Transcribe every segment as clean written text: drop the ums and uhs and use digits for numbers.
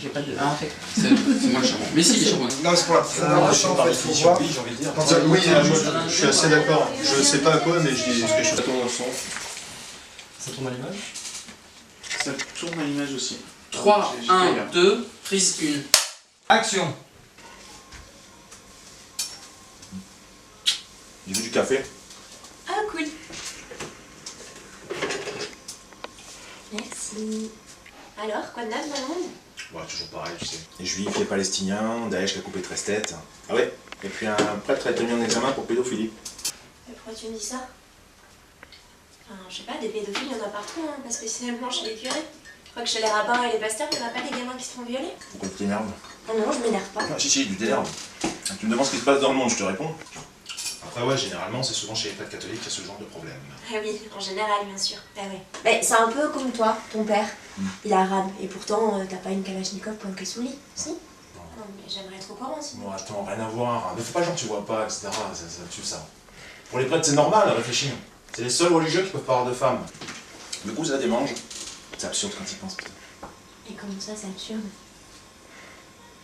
J'ai pas de. Ah, c'est moi le charbon. Mais si, les charbons. Non, c'est pour la préparation en fait, faut voir. J'ai envie de dire. Oui, Je suis assez d'accord. Je sais pas à quoi, mais je dis ce que je fais. Ça tourne à l'image? Ça tourne à l'image aussi. 3, 1, 2, prise 1. Action! J'ai vu du café. Ah, cool. Merci. Alors, quoi de neuf dans le monde? Ouais, toujours pareil, tu sais. Les juifs, les palestiniens, Daesh qui a coupé 13 têtes. Ah ouais. Et puis un prêtre a été mis en examen pour pédophilie. Mais pourquoi tu me dis ça? Enfin, je sais pas, des pédophiles, il y en a partout, hein, parce que spécialement chez les curés. Je crois que chez les rabbins et les pasteurs, il n'y en a pas des gamins qui se font violer. Pourquoi tu t'énerves? Non, non, je m'énerve pas. Ah, si, tu t'énerves. Tu me demandes ce qui se passe dans le monde, je te réponds. Après ouais, généralement, c'est souvent chez les prêtres catholiques qu'il y a ce genre de problème. Ah oui, en général, bien sûr. Ah ouais. Mais c'est un peu comme toi, ton père. Il est arabe, et pourtant, t'as pas une kalachnikov planquée sous le lit, si? Non, mais j'aimerais être au courant, sinon. Bon, attends, rien à voir. Ne fais pas genre tu vois pas, etc. Ça tue ça. Pour les prêtres, c'est normal, réfléchis. C'est les seuls religieux qui peuvent pas avoir de femmes. Du coup, ça démange. C'est absurde quand ils pensent. Et comment ça, c'est absurde?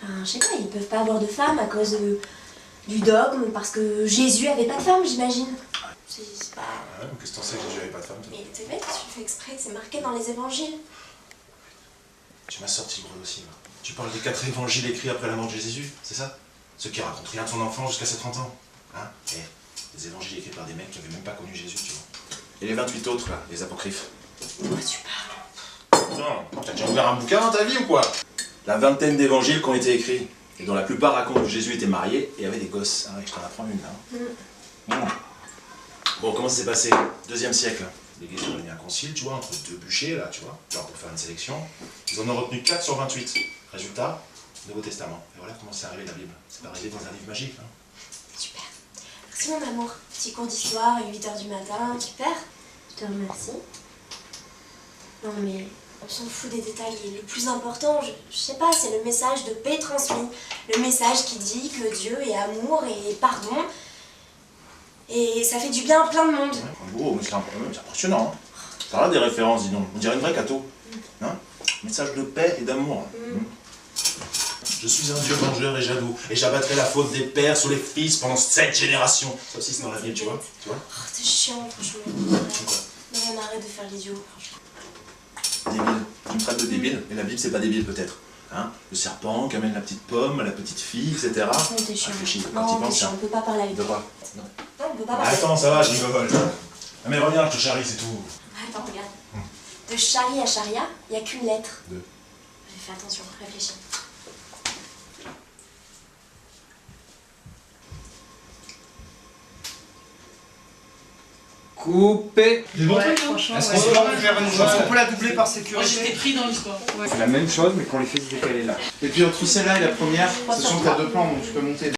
Enfin, je sais pas, ils peuvent pas avoir de femmes à cause du dogme, parce que Jésus avait pas de femme, j'imagine. C'est pas... Ouais, mais qu'est-ce que t'en sais que Jésus avait pas de femme, toi? Mais t'es bête, tu fais exprès, c'est marqué dans les évangiles. Tu m'as sorti le gros dossier, là. Tu parles des 4 évangiles écrits après la mort de Jésus, c'est ça? Ceux qui racontent rien de son enfant jusqu'à ses 30 ans. Hein? Les évangiles écrits par des mecs qui avaient même pas connu Jésus, tu vois. Et les 28 autres, là, les apocryphes. De quoi tu parles? Non, t'as déjà ouvert un bouquin dans ta vie ou quoi? La vingtaine d'évangiles qui ont été écrits, et dont la plupart racontent que Jésus était marié et avait des gosses. Ah ouais, je t'en apprends une, là. Bon, comment ça s'est passé? 2e siècle. L'Église a réuni un concile, tu vois, entre 2 bûchers, là, tu vois, genre pour faire une sélection. Ils en ont retenu 4 sur 28. Résultat, Nouveau Testament. Et voilà comment c'est arrivé la Bible. C'est pas arrivé dans un livre magique, hein. Super. Merci mon amour. Petit cours d'histoire à 8h du matin, super. Je te remercie. Non mais, on s'en fout des détails. Et le plus important, je sais pas, c'est le message de paix transmis. Le message qui dit que Dieu est amour et pardon. Et ça fait du bien à plein de monde. Ouais, gros, mais c'est impressionnant, hein. T'as là des références, dis donc. On dirait une vraie catho. Hein? Message de paix et d'amour. Je suis un Dieu vengeur et jaloux, et j'abattrai la faute des pères sur les fils pendant 7 générations. Ça aussi c'est dans la Bible, tu vois? Oh, t'es chiant, franchement. Non, arrête de faire l'idiot, franchement. Débile. Tu me traites de débile, et la Bible c'est pas débile peut-être. Hein? Le serpent qui amène la petite pomme à la petite fille, etc. Non, t'es chiant. Réfléchis, quand Non, tu t'es penses, chiant, hein. on peut pas parler avec De toi. quoi? Non. Non, on peut pas parler. Attends, ça va, je rigole. Ah mais reviens, je te charrie, c'est tout. Attends, regarde. De chari à charia, il n'y a qu'une lettre. Deux. Fais attention, réfléchis. Coupé! Des bons trucs, hein. Est-ce qu'on peut la doubler par Moi sécurité? j'étais pris dans l'histoire. C'est la même chose mais qu'on les fait se décaler là. Et puis entre celle-là et la première, sachant que t'as 2 plans donc tu peux monter.